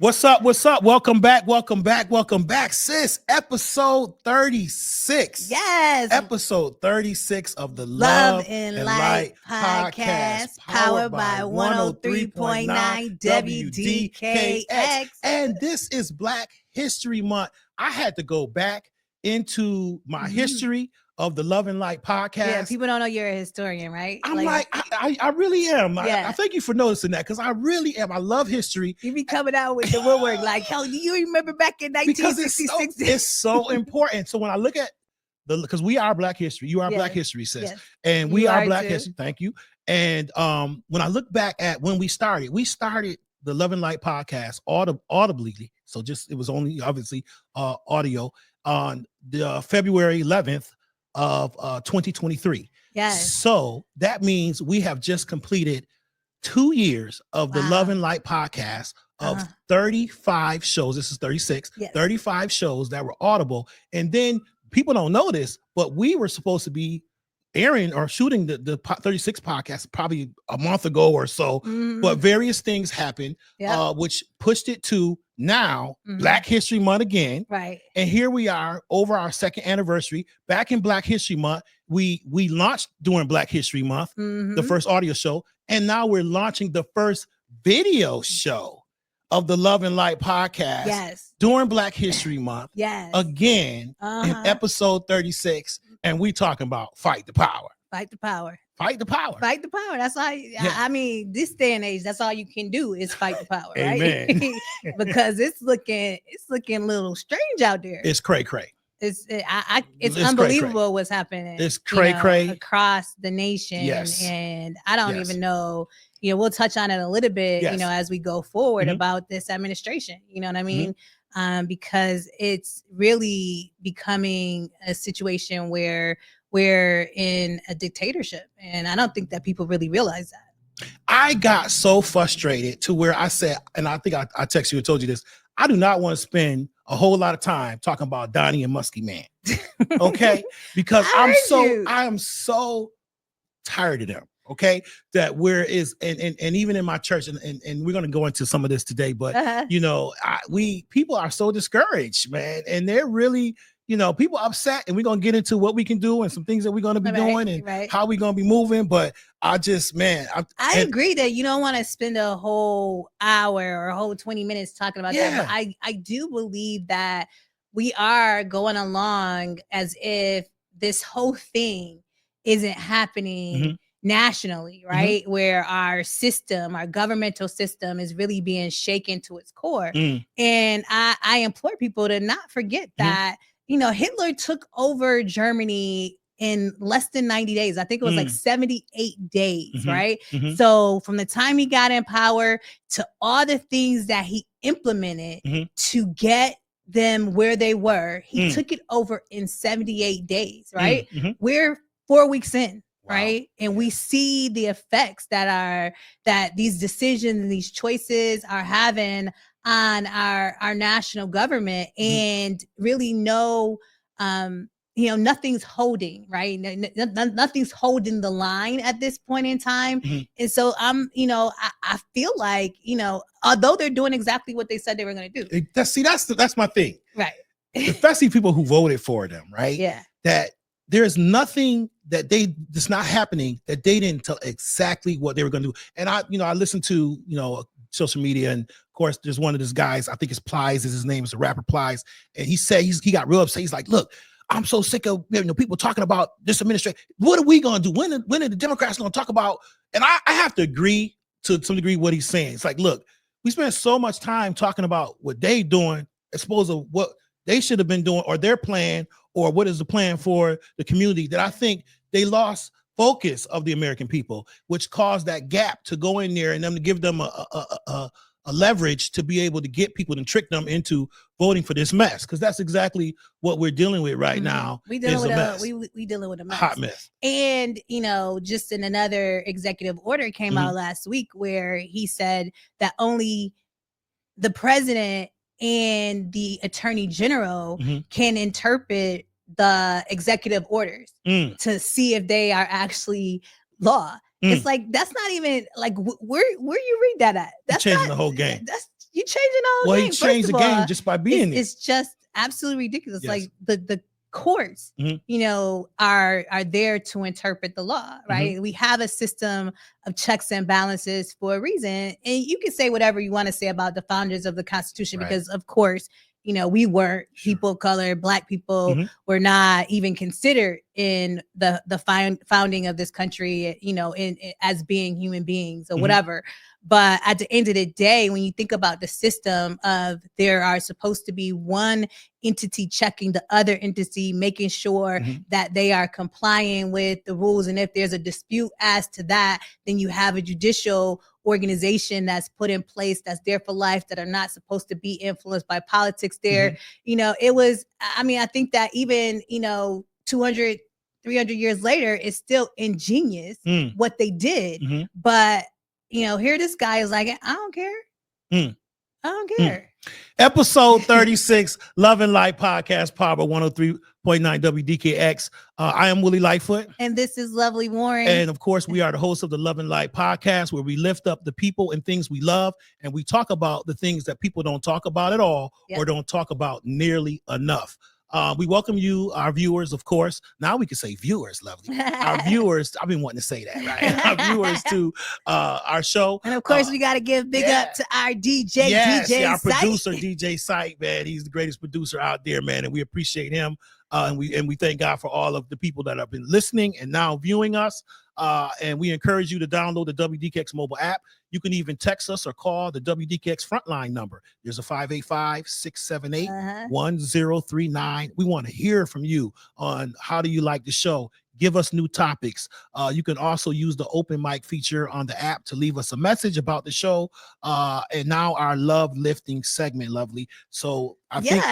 What's up? What's up? Welcome back. Welcome back. Welcome back, sis. Episode 36. Yes. Episode 36 of the Love and Light podcast, powered by 103.9 WDKX. And this is Black History Month. I had to go back into my history of the Love and Light podcast. Yeah, people don't know you're a historian, right? I'm I really am. Yeah. I thank you for noticing that, because I really am. I love history. You be coming out with the woodwork like, hell, do you remember back in 1966? Because it's so important. So when I look at because we are Black history, you are Black history, sis. Yes. And we are Black too. history. Thank you. And when I look back at when we started the Love and Light podcast audibly. So it was only obviously audio on the February 11th of 2023. Yes. So that means we have just completed 2 years of the Love and Light podcast of 35 shows. This is 36, 35 shows that were audible. And then people don't know this, but we were supposed to be airing or shooting the 36 podcast probably a month ago or so, but various things happened, which pushed it to now Black History Month again. Right. And here we are over our second anniversary back in Black History Month. We launched during Black History Month, the first audio show, and now we're launching the first video show of the Love and Light podcast during Black History Month. Again, in episode 36. And we talking about fight the power. Fight the power. Fight the power. Fight the power. That's all. I mean, this day and age, that's all you can do is fight the power, right? Amen. Because it's looking a little strange out there. It's cray. It's unbelievable cray. What's happening. It's cray across the nation. Yes. And I don't even know. We'll touch on it a little bit, as we go forward about this administration. You know what I mean? Because it's really becoming a situation where we're in a dictatorship. And I don't think that people really realize that. I got so frustrated to where I said, and I think I texted you and told you this, I do not want to spend a whole lot of time talking about Donnie and Muskie Man. Okay? Because I am so tired of them. Okay, that and even in my church, and we're going to go into some of this today, but people are so discouraged, man, and they're really, people upset, and we're going to get into what we can do and some things that we're going to be doing and how we're going to be moving. But I agree that you don't want to spend a whole hour or a whole 20 minutes talking about that. But I do believe that we are going along as if this whole thing isn't happening nationally, right? Where our governmental system is really being shaken to its core. And I implore people to not forget that, Hitler took over Germany in less than 90 days. I think it was like 78 days, right? So from the time he got in power to all the things that he implemented to get them where they were, he took it over in 78 days, right? We're 4 weeks in. Right. And we see the effects that these decisions and these choices are having on our national government, and really nothing's holding, right? Nothing's holding the line at this point in time. And so I feel like, although they're doing exactly what they said they were going to do. That's my thing. Right. Especially people who voted for them. Right. Yeah. That there's nothing that's not happening that they didn't tell exactly what they were going to do. And I listened to, social media, and of course there's one of these guys, I think it's Plies is his name, is the rapper Plies. And he said, he got real upset. He's like, look, I'm so sick of people talking about this administration. What are we going to do? When are the Democrats going to talk about? And I have to agree to some degree what he's saying. It's like, look, we spend so much time talking about what they doing as opposed to what they should have been doing, or their plan, or what is the plan for the community, that I think they lost focus of the American people, which caused that gap to go in there and them to give them a leverage to be able to get people and trick them into voting for this mess. Because that's exactly what we're dealing with right now. We dealing with a mess. Hot mess. And just in another executive order came out last week where he said that only the president and the attorney general can interpret the executive orders to see if they are actually law. It's like, that's not even like where you read that at. That's changing the whole game. You're changing the whole game. He changed the game just by being there. It's just absolutely ridiculous. Yes. Like the courts, you know, are there to interpret the law, right? We have a system of checks and balances for a reason. And you can say whatever you want to say about the founders of the Constitution, because of course, you know, we weren't people of color, Black people were not even considered in the founding of this country, you know, in as being human beings or whatever. But at the end of the day, when you think about the system of there are supposed to be one entity checking the other entity, making sure that they are complying with the rules. And if there's a dispute as to that, then you have a judicial organization that's put in place that's there for life, that are not supposed to be influenced by politics there. You know, it was, I mean, I think that even, you know, 200, 300 years later, it's still ingenious what they did. But you know, here this guy is like, I don't care. I don't care. Episode 36, Love and Light Podcast, Power 103.9 WDKX. I am Willie Lightfoot. And this is Lovely Warren. And of course, we are the hosts of the Love and Light Podcast, where we lift up the people and things we love. And we talk about the things that people don't talk about at all or don't talk about nearly enough. We welcome you, our viewers, of course. Now we can say viewers, Lovely. Our viewers, I've been wanting to say that, right? Our viewers to our show. And of course, we got to give big up to our DJ, our producer, DJ Sight, man. He's the greatest producer out there, man. And we appreciate him. And we thank God for all of the people that have been listening and now viewing us. And we encourage you to download the WDKX mobile app. You can even text us or call the WDKX frontline number. There's a 585-678-1039. We want to hear from you on how do you like the show. Give us new topics. You can also use the open mic feature on the app to leave us a message about the show. And now our love lifting segment, Lovely. So I think,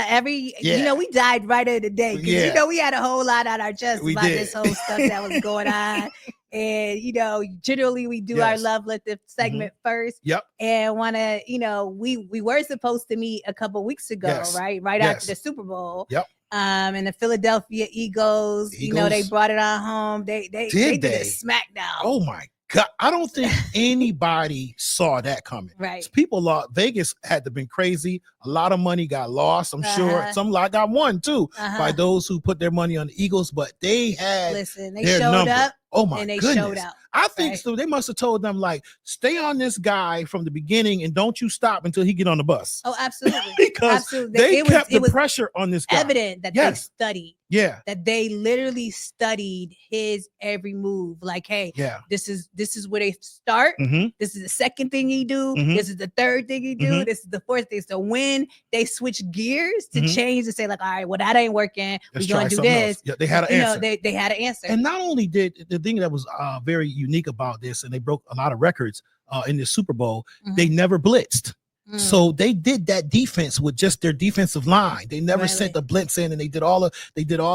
you know, we died right of the day. You know, we had a whole lot on our chest about this whole stuff that was going on. And, you know, generally we do our love lifting segment first. And want to, you know, we were supposed to meet a couple weeks ago, right? Right after the Super Bowl. And the Philadelphia Eagles, you know, they brought it on home. They did a smackdown. Oh my God. I don't think anybody saw that coming. Right. People lost. Vegas had to been crazy. A lot of money got lost. I'm sure some lot got won too by those who put their money on the Eagles, but they had they showed up. Oh my and they goodness. showed out. I think so. They must have told them, like, stay on this guy from the beginning and don't you stop until he get on the bus. Oh, absolutely. Because they kept the pressure on this guy. Evident that they studied. That they literally studied his every move. Like, hey, this is where they start. This is the second thing he do. This is the third thing he do. This is the fourth thing. So when they switch gears to change and say, like, all right, well, that ain't working. We're gonna do this. They had an answer. They had an answer. And not only did the thing that was very unique about this, and they broke a lot of records in the Super Bowl, they never blitzed. So they did that defense with just their defensive line. They never sent the blitz in, and they did all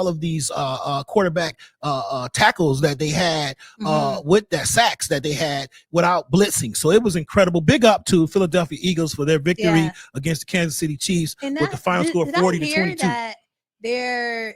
of these quarterback tackles that they had with that sacks that they had without blitzing. So it was incredible. Big up to Philadelphia Eagles for their victory against the Kansas City Chiefs with the final score 40-22. That their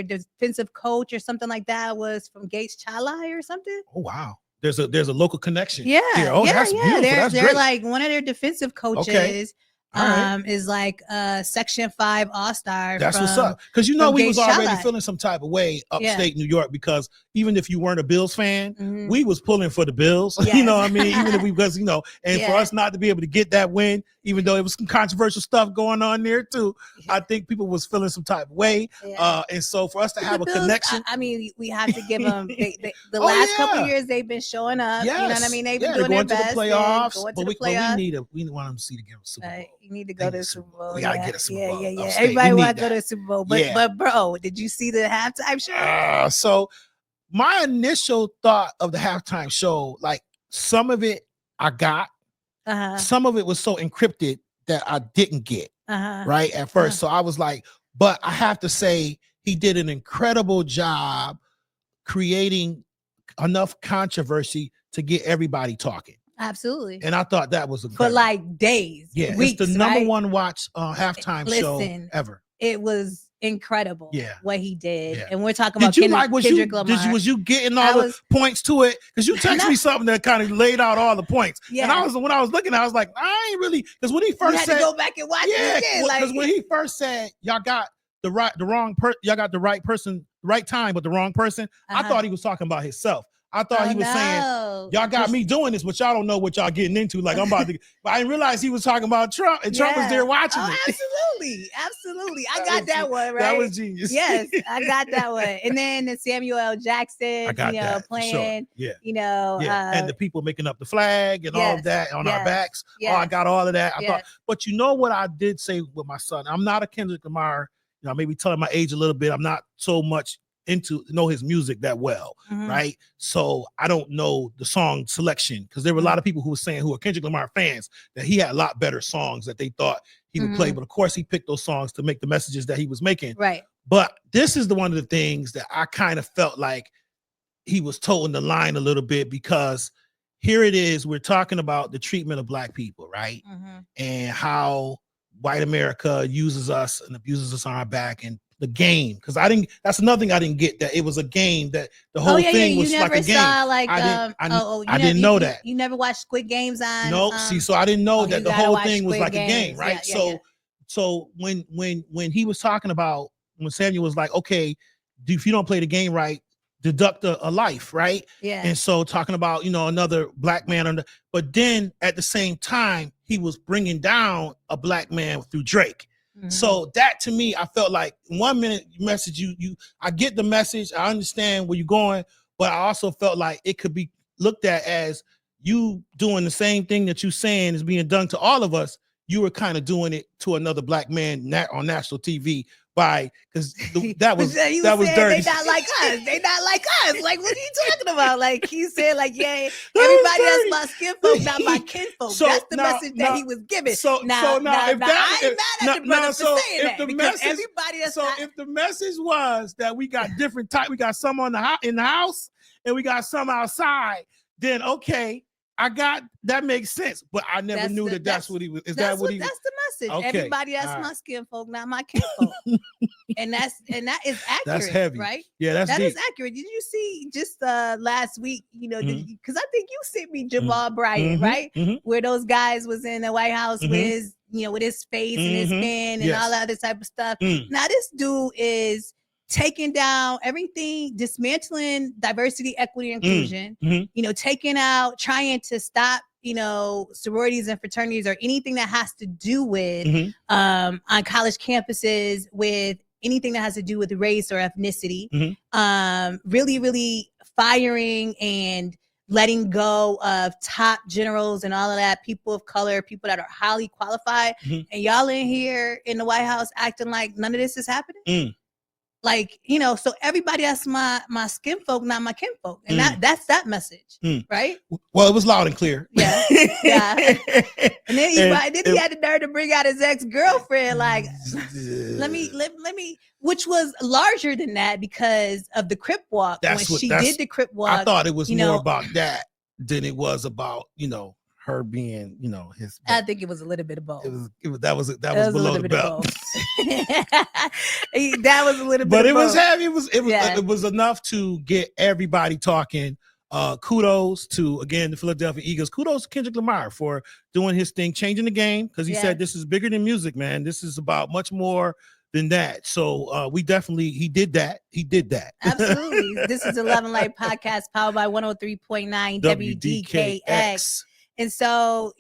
defensive coach or something like that was from Gates Chalai or something. Oh wow. There's a local connection. Here. Oh, that's beautiful. They're like one of their defensive coaches is like Section 5 All-Star. That's what's up. Because you know we was already feeling some type of way upstate New York, because even if you weren't a Bills fan, we was pulling for the Bills. You know what I mean? Even if we was, you know, and for us not to be able to get that win, even though it was some controversial stuff going on there too, I think people was feeling some type of way. And so for us to have a Bills, connection. I mean, we have to give them the last couple of years they've been showing up. You know what I mean? They've been doing their best. Going to the playoffs. We want them to see the Super Bowl. You need to go to the Super Bowl. We gotta get a Super Bowl. Everybody want to go to the Super Bowl. But bro, did you see the halftime show? So my initial thought of the halftime show, like some of it I got, some of it was so encrypted that I didn't get right at first. So I was like, but I have to say he did an incredible job creating enough controversy to get everybody talking. Absolutely. And I thought that was for like days, weeks, it's the number one watch halftime show ever. It was incredible. Yeah. What he did. Yeah. And we're talking Did about you like Kendrick Lamar. was you getting all the points to it? Because you texted me something that kind of laid out all the points. Yeah. And when I was looking, I was like, I ain't really, because when he first said, to go back and watch it again. Because when he first said, y'all got the right person, right time, but the wrong person. I thought he was talking about himself. I thought he was saying, y'all got me doing this, but y'all don't know what y'all getting into. Like, I'm about to, but I didn't realize he was talking about Trump, and Trump was there watching it. Absolutely. Absolutely. I got that one, right? That was genius. Yes, I got that one. And then Samuel L. Jackson, playing, sure. And the people making up the flag and all of that on our backs. Oh, I got all of that. I thought, but you know what I did say with my son? I'm not a Kendrick Lamar, maybe telling my age a little bit. I'm not so much know his music that well, right? So I don't know the song selection, because there were a lot of people who were saying, who are Kendrick Lamar fans, that he had a lot better songs that they thought he would play. But of course, he picked those songs to make the messages that he was making. Right. But this is one of the things that I kind of felt like he was toeing the line a little bit, because here it is, we're talking about the treatment of Black people, right? And how white America uses us and abuses us on our back, and the game, because that's another thing I didn't get, that it was a game, that the whole thing was like a game. I didn't know that. You never watched Squid Games on? No, so I didn't know that the whole thing was like a game, right? So when he was talking about, when Samuel was like, okay, if you don't play the game right, deduct a life, right? Yeah. And so talking about, another Black man but then at the same time, he was bringing down a Black man through Drake. So that, to me, I felt like 1 minute message, I get the message, I understand where you're going, but I also felt like it could be looked at as you doing the same thing that you saying is being done to all of us. You were kind of doing it to another Black man on national TV, because that was dirty. They not like us. They not like us. Like, what are you talking about? Like, he said, like, yeah, everybody that's my skin folk, not my kin folk. So that's the message that he was giving. I ain't mad at the brother for saying that, because everybody that's if the message was that we got different type, we got some in the house and we got some outside, then okay. I got that makes sense, but I never knew that's what he was. That's the message. Okay. Everybody that's my skin folk, not my kin folk, and that is accurate. That's heavy, right? Yeah, that is accurate. Did you see just last week? Because I think you sent me Jamal Bryant, right? Where those guys was in the White House with his, with his face and his pen and all that other type of stuff. Now this dude is taking down everything, dismantling diversity, equity, inclusion, taking out, trying to stop, sororities and fraternities or anything that has to do with on college campuses with anything that has to do with race or ethnicity. Really, really firing and letting go of top generals and all of that, people of color, people that are highly qualified. And y'all in here in the White House acting like none of this is happening. Like, so everybody that's my skin folk, not my kin folk. And that's that message, right? Well, it was loud and clear. Yeah. And then he had the nerve to bring out his ex-girlfriend, like, let me, which was larger than that because of the Crip Walk. When she did the Crip Walk. I thought it was more about that than it was about, her being, his. I think it was a little bit of both. That was below the belt. That was a little bit. But it was heavy. It was enough to get everybody talking. Kudos to, again, the Philadelphia Eagles. Kudos to Kendrick Lamar for doing his thing, changing the game, because he said this is bigger than music, man. This is about much more than that. So he did that. Absolutely. This is 11 Light Podcast powered by 103.9 WDKX. And so,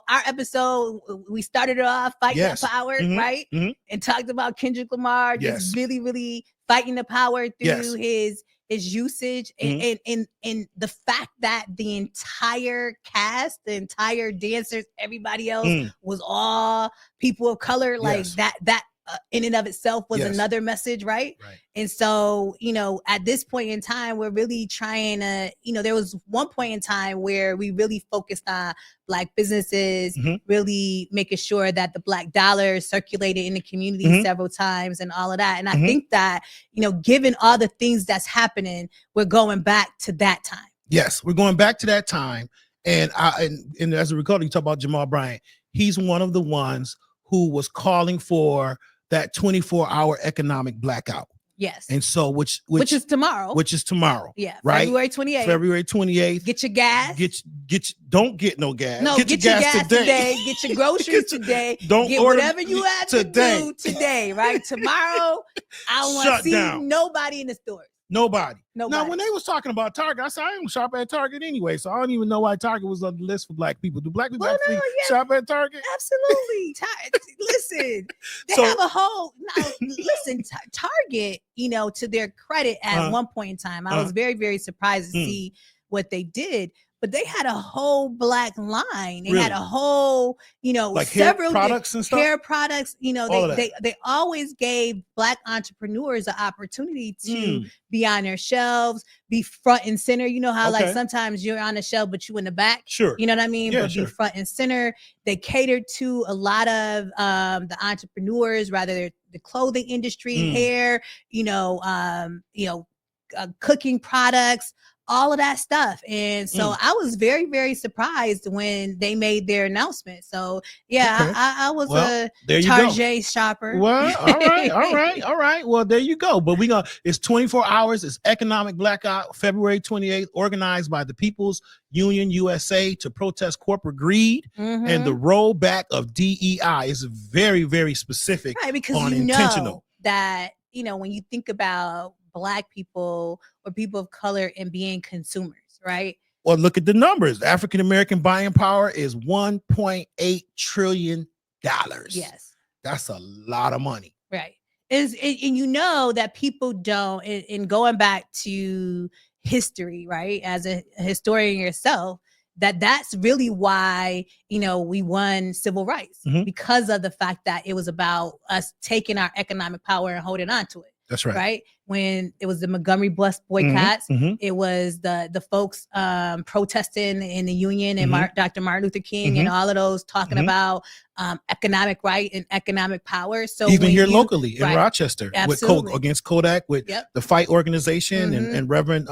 our episode, we started it off fighting the power, right? And talked about Kendrick Lamar just really, really fighting the power through his usage and the fact that the entire cast, the entire dancers, everybody else was all people of color, like that in and of itself was another message, right? And so, at this point in time, we're really trying to, there was one point in time where we really focused on Black businesses, really making sure that the Black dollar circulated in the community several times and all of that. And I think that, given all the things that's happening, we're going back to that time. Yes, we're going back to that time. And as a recording, you talk about Jamal Bryant. He's one of the ones who was calling for that 24-hour economic blackout. Yes. And so which is tomorrow. Which is tomorrow. Yeah. Right. February 28th. February 28th. Get your gas. Don't get no gas. No, get your gas today. Get your groceries today. Don't get order whatever you have to do today, right? Tomorrow, I don't want to see nobody in the stores. Nobody. Now, when they was talking about Target, I said, I don't shop at Target anyway, so I don't even know why Target was on the list for black people. Do black people actually shop at Target? Absolutely. Listen, they have a whole, Target, to their credit at one point in time, I was very, very surprised to see what they did. But they had a whole black line. They had a whole, like several hair products and stuff. Hair products. They always gave black entrepreneurs the opportunity to be on their shelves, be front and center. You know how like sometimes you're on the shelf, but you in the back. Sure. You know what I mean? Yeah, but be front and center. They catered to a lot of the entrepreneurs, rather the clothing industry, hair, cooking products. All of that stuff. And so I was very, very surprised when they made their announcement. So I was a Target shopper. Well, all right. Well, there you go. But it's 24 hours. It's economic blackout, February 28th, organized by the People's Union USA to protest corporate greed and the rollback of DEI. Is very, very specific. Right, because intentional. That, when you think about Black people or people of color and being consumers, right? Well, look at the numbers. African American buying power is $1.8 trillion. Yes. That's a lot of money. Right. And that people don't, and going back to history, right? As a historian yourself, that's really why, we won civil rights because of the fact that it was about us taking our economic power and holding on to it. That's right. Right. When it was the Montgomery bus boycotts, it was the folks protesting in the Union and Dr. Martin Luther King and all of those talking about economic right and economic power. So even here locally in Rochester, against Kodak, with the Fight Organization and Reverend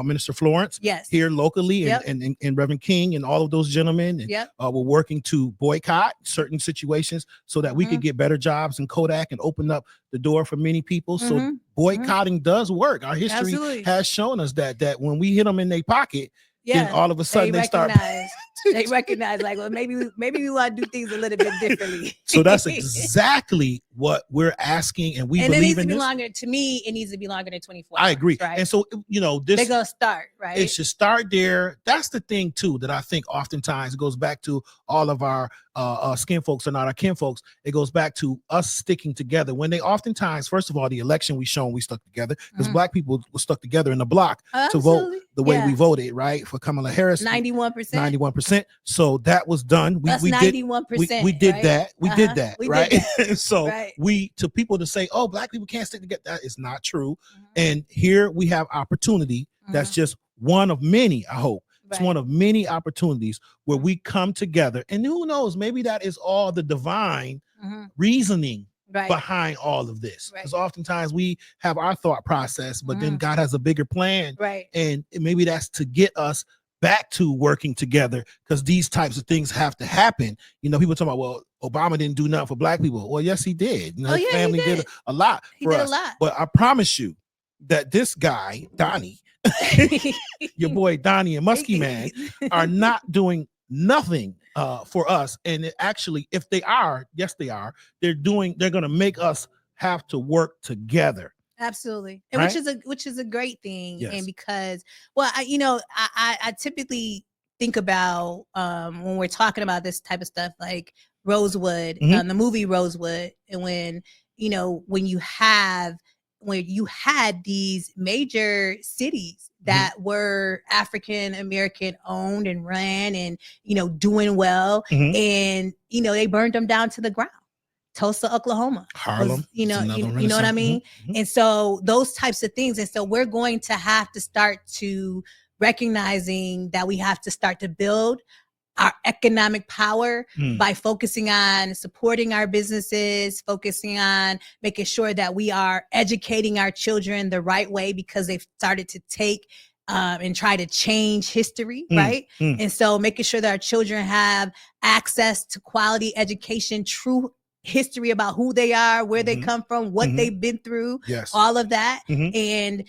Minister Florence, here locally, and Reverend King and all of those gentlemen were working to boycott certain situations so that we could get better jobs in Kodak and open up the door for many people. So boycotting does work. Our history has shown us that when we hit them in their pocket, then all of a sudden they start. They recognize, like, well, maybe we want to do things a little bit differently. So that's exactly what we're asking, and believe in this. To me, it needs to be longer than 24 hours. I agree. Right? And so, they're gonna start, right? It should start there. That's the thing too, that I think oftentimes it goes back to all of our skin folks are not our kin folks. It goes back to us sticking together. When they oftentimes, first of all, the election we stuck together because Black people were stuck together in the block to vote the way we voted, right? For Kamala Harris. 91%. So that was done. We did 91%. We did that. We did that, right? So to people to say, oh, Black people can't stick together, that is not true. And here we have opportunity. That's just one of many, I hope. It's one of many opportunities where we come together, and who knows, maybe that is all the divine reasoning behind all of this. Because oftentimes we have our thought process, but then God has a bigger plan, and maybe that's to get us back to working together, because these types of things have to happen. People talk about, well, Obama didn't do nothing for Black people. Well, yes, he did. His family did a lot for us. But I promise you that this guy, Donnie, your boy Donnie and Muskie Man, are not doing nothing for us. And actually, if they are, yes, they are. They're going to make us have to work together. Absolutely. And which is a great thing. Yes. And because, well, I typically think about when we're talking about this type of stuff, like Rosewood, the movie Rosewood, and when you had these major cities that were African American owned and ran and doing well, and they burned them down to the ground. Tulsa, Oklahoma, Harlem, you know what I mean? And so those types of things. And so we're going to have to start to recognizing that we have to start to build our economic power by focusing on supporting our businesses, focusing on making sure that we are educating our children the right way, because they've started to take and try to change history, right? And so making sure that our children have access to quality education, true history about who they are, where they come from, what they've been through, all of that. And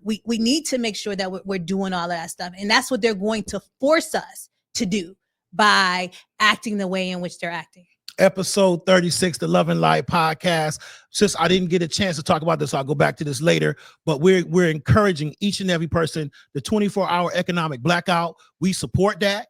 we need to make sure that we're doing all of that stuff. And that's what they're going to force us to do by acting the way in which they're acting. Episode 36, the Love and Light podcast. Since I didn't get a chance to talk about this, I'll go back to this later. But we're encouraging each and every person, the 24-hour economic blackout. We support that.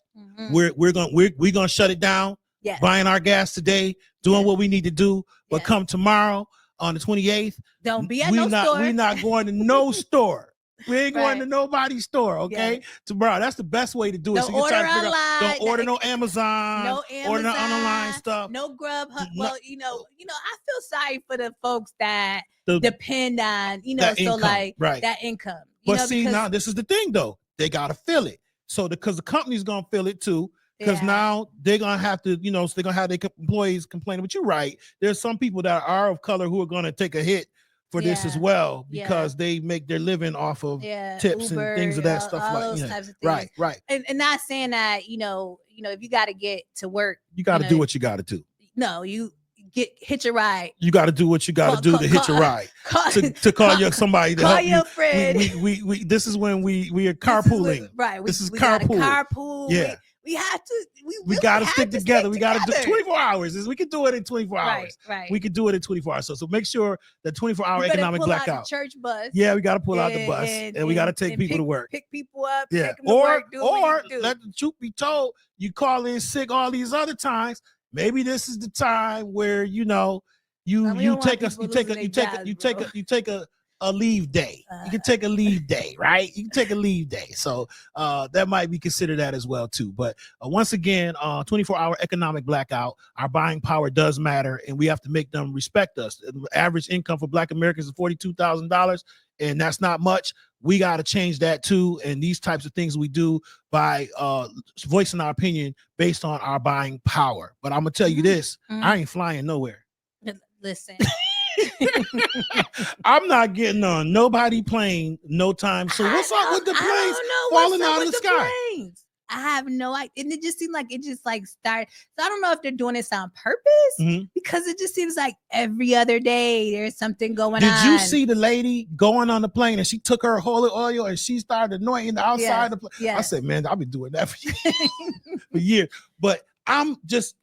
We're gonna shut it down. Buying our gas today, doing what we need to do. But come tomorrow on the 28th, don't be at no store. We're not going to no store. We ain't going to nobody's store, okay? Tomorrow, that's the best way to do it. Don't order online. Don't order no Amazon. No Amazon. Order no online stuff. No Grubhub. Well, you know, I feel sorry for the folks that depend on, that income, that income. But see, now this is the thing, though. They gotta fill it. So because the company's gonna fill it too. Because now they're gonna have to, so they're gonna have their employees complaining. But you're right. There's some people that are of color who are gonna take a hit for this as well, because they make their living off of tips Uber, and things of that stuff, all like those types of things. Right. And not saying that if you got to get to work, you got to do what you got to do. No, you hitch a ride. You got to do what you got to do to hitch a ride. To call somebody to call help your you. Friend. We this is when we are carpooling. This is carpool. Carpool. Yeah. We have to. We got to stick together. We got to do 24 hours. We can do it in 24 hours. Right. We can do it in 24 hours. So make sure the 24-hour economic blackout. Out the church bus. Yeah, we got to pull out the bus, and we got to take people to work. Pick people up. Yeah. Take them to work, or let the truth be told, you call in sick all these other times. Maybe this is the time where you take a leave day. You can take a leave day, right? You can take a leave day. So that might be considered that as well too. But once again, 24-hour economic blackout, our buying power does matter, and we have to make them respect us. The average income for Black Americans is $42,000, and that's not much. We got to change that too. And these types of things we do by voicing our opinion based on our buying power. But I'm gonna tell you this, I ain't flying nowhere. Listen. I'm not getting on nobody plane no time. So what's up with the planes falling out of the sky? Planes? I have no idea. And it just seemed like started. So I don't know if they're doing this on purpose, because it just seems like every other day there's something going on. Did you see the lady going on the plane and she took her holy oil and she started anointing the outside of the plane? Yeah. I said, man, I've been doing that for years. But I'm just,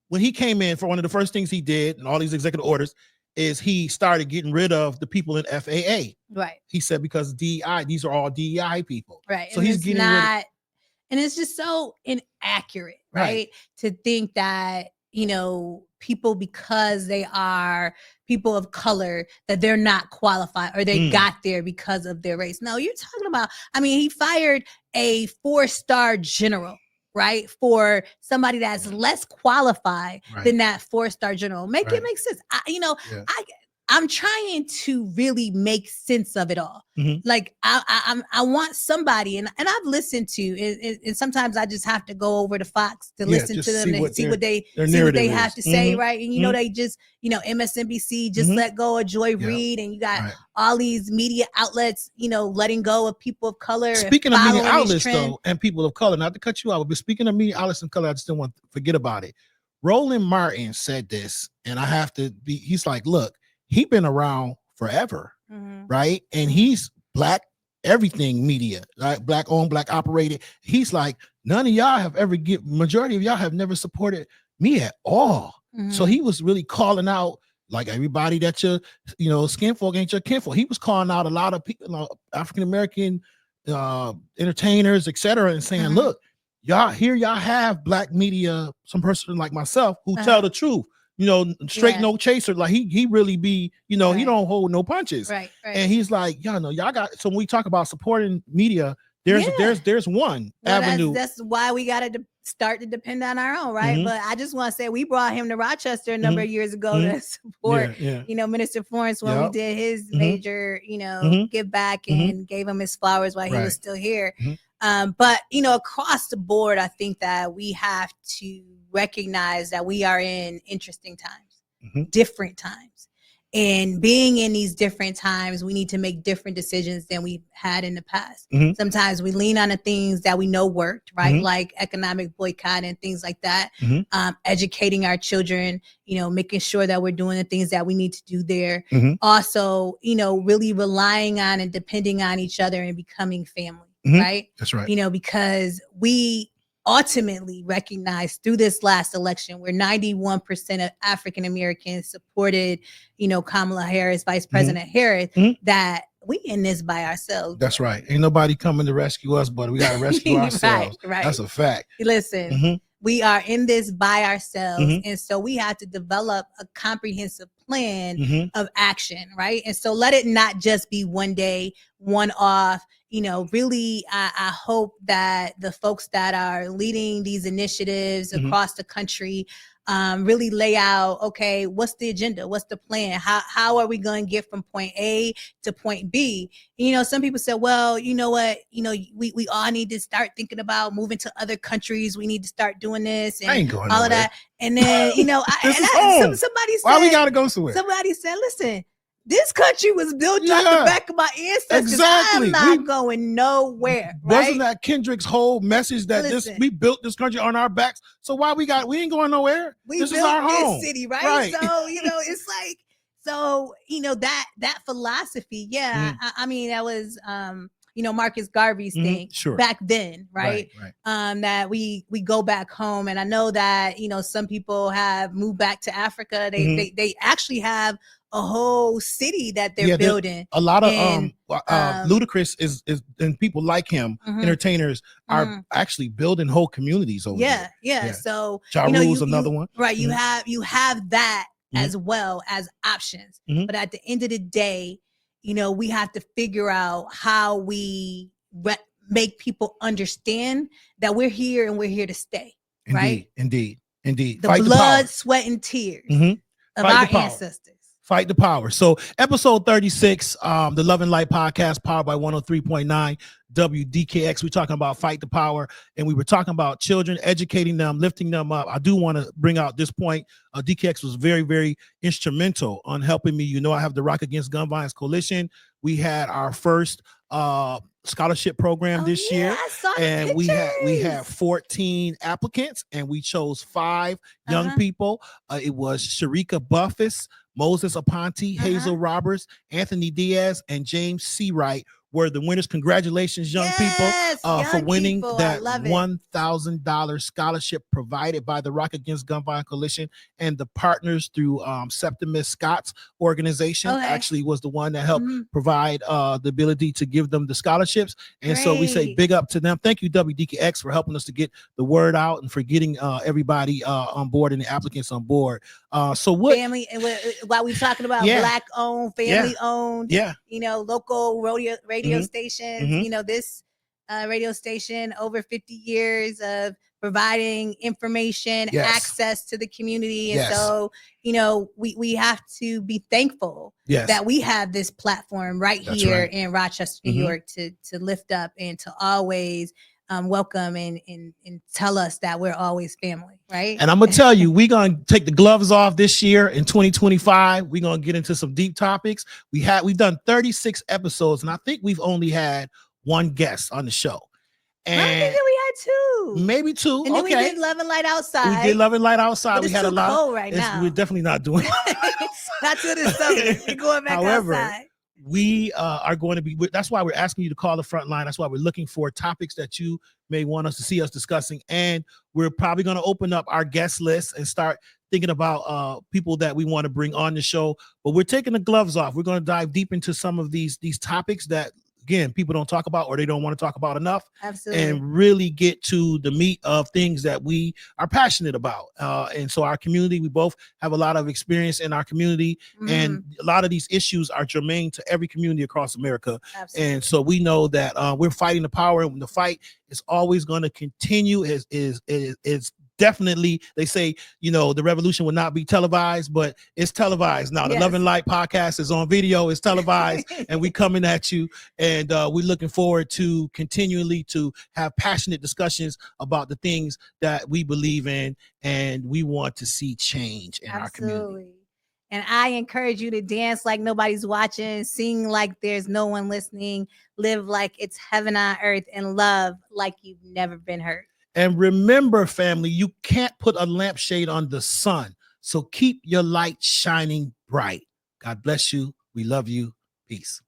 when he came in, for one of the first things he did and all these executive orders is he started getting rid of the people in FAA. Right. He said, because DEI, these are all DEI people. Right. So he's getting rid of. And it's just so inaccurate, right? To think that, people, because they are people of color, that they're not qualified or they got there because of their race. No, you're talking about, he fired a 4-star general, right? For somebody that's less qualified than that 4-star general. It make sense. I'm trying to really make sense of it all. Like I want somebody, and I've listened to, and sometimes I just have to go over to Fox to listen to them and see what they have to say, right? And they just, MSNBC just let go of Joy Reid, and you got all these media outlets, letting go of people of color. Speaking of media outlets, though, and people of color, not to cut you out, but speaking of media outlets and color, I just don't want to forget about it. Roland Martin said this, and I have to be. He's like, look. He's been around forever, right? And he's Black everything media, right? Black owned, Black operated. He's like, none of y'all have ever majority of y'all have never supported me at all. So he was really calling out, like, everybody that your skinfolk ain't your kinfolk. He was calling out a lot of people, African-American entertainers, etc., and saying, look, y'all have Black media, some person like myself who tell the truth. Straight no chaser. Like he really be, he don't hold no punches. Right. And he's like, y'all got. So when we talk about supporting media, there's one avenue. That's why we got to start to depend on our own, right? But I just want to say we brought him to Rochester a number of years ago to support, Minister Florence when we did his major, give back and gave him his flowers while he was still here. But across the board, I think that we have to recognize that we are in interesting times, different times. And being in these different times, we need to make different decisions than we've had in the past. Sometimes we lean on the things that we know worked, right? Like economic boycott and things like that. Educating our children, making sure that we're doing the things that we need to do there. Also, really relying on and depending on each other and becoming family, right? That's right. Because we ultimately recognized through this last election where 91% of African Americans supported, Kamala Harris, Vice President Harris, that we in this by ourselves. That's right. Ain't nobody coming to rescue us, but we got to rescue ourselves. Right. That's a fact. Listen, we are in this by ourselves. And so we have to develop a comprehensive plan of action, right? And so let it not just be one day, one off. Really, I hope that the folks that are leading these initiatives across the country really lay out, okay, what's the agenda? What's the plan? How are we going to get from point A to point B? Some people say, well, you know what? We all need to start thinking about moving to other countries. We need to start doing this and I ain't going all nowhere. of that. And then, somebody said, why we got to go somewhere? Somebody said, listen, this country was built off the back of my ancestors. Exactly. I'm not going nowhere. Wasn't that Kendrick's whole message that we built this country on our backs? So why we ain't going nowhere? This is our home. This city, right? So, it's like, that philosophy. Yeah. I mean, that was, Marcus Garvey's thing back then, right? That we go back home. And I know that, some people have moved back to Africa. They actually have a whole city that they're building. A lot of Ludacris is and people like him, entertainers are actually building whole communities over there. Yeah. So Ja Rule's another one. Right. You have that as well as options. But at the end of the day, we have to figure out how we make people understand that we're here and we're here to stay. Right? Indeed. The blood, sweat, and tears of our ancestors. Fight the power. So episode 36, the Love and Light podcast, powered by 103.9 WDKX. We're talking about fight the power, and we were talking about children, educating them, lifting them up. I do want to bring out this point. DKX was very, very instrumental on helping me. I have the Rock Against Gun Violence Coalition. We had our first scholarship program this year, and we had 14 applicants, and we chose 5 young people. It was Sharika Buffis, Moses Aponte, Hazel Roberts, Anthony Diaz, and James Seawright were the winners. Congratulations, young people, for winning that $1,000 scholarship provided by the Rock Against Gun Violence Coalition, and the partners through Septimus Scott's organization actually was the one that helped provide the ability to give them the scholarships. And so we say big up to them. Thank you, WDKX, for helping us to get the word out and for getting everybody on board and the applicants on board. So what family, while we're talking about Black owned, family owned, local radio stations, this radio station over 50 years of providing information, access to the community. And so, we have to be thankful that we have this platform here in Rochester, New York to lift up and to always welcome and tell us that we're always family, right? And I'm gonna tell you, we're gonna take the gloves off this year in 2025. We're gonna get into some deep topics. We've done 36 episodes, and I think we've only had one guest on the show. And I think that we had 2, maybe 2. And then we did Love and Light outside. We did Love and Light outside. But we had a lot. Cold right now. We're definitely not doing it. Not till this summer. We're going back outside. We are going to be, that's why we're asking you to call the front line. That's why we're looking for topics that you may want us to see us discussing. And we're probably going to open up our guest list and start thinking about people that we want to bring on the show. But we're taking the gloves off. We're going to dive deep into some of these topics that, again, people don't talk about or they don't want to talk about enough. Absolutely. And really get to the meat of things that we are passionate about. And so our community, we both have a lot of experience in our community, and a lot of these issues are germane to every community across America. Absolutely. And so we know that we're fighting the power, and the fight is always going to continue. Is definitely, they say, the revolution will not be televised, but it's televised now. The Love and Light podcast is on video, it's televised, and we coming at you. And we're looking forward to continually to have passionate discussions about the things that we believe in, and we want to see change in our community. And I encourage you to dance like nobody's watching, sing like there's no one listening, live like it's heaven on earth, and love like you've never been hurt. And remember, family, you can't put a lampshade on the sun. So keep your light shining bright. God bless you. We love you. Peace.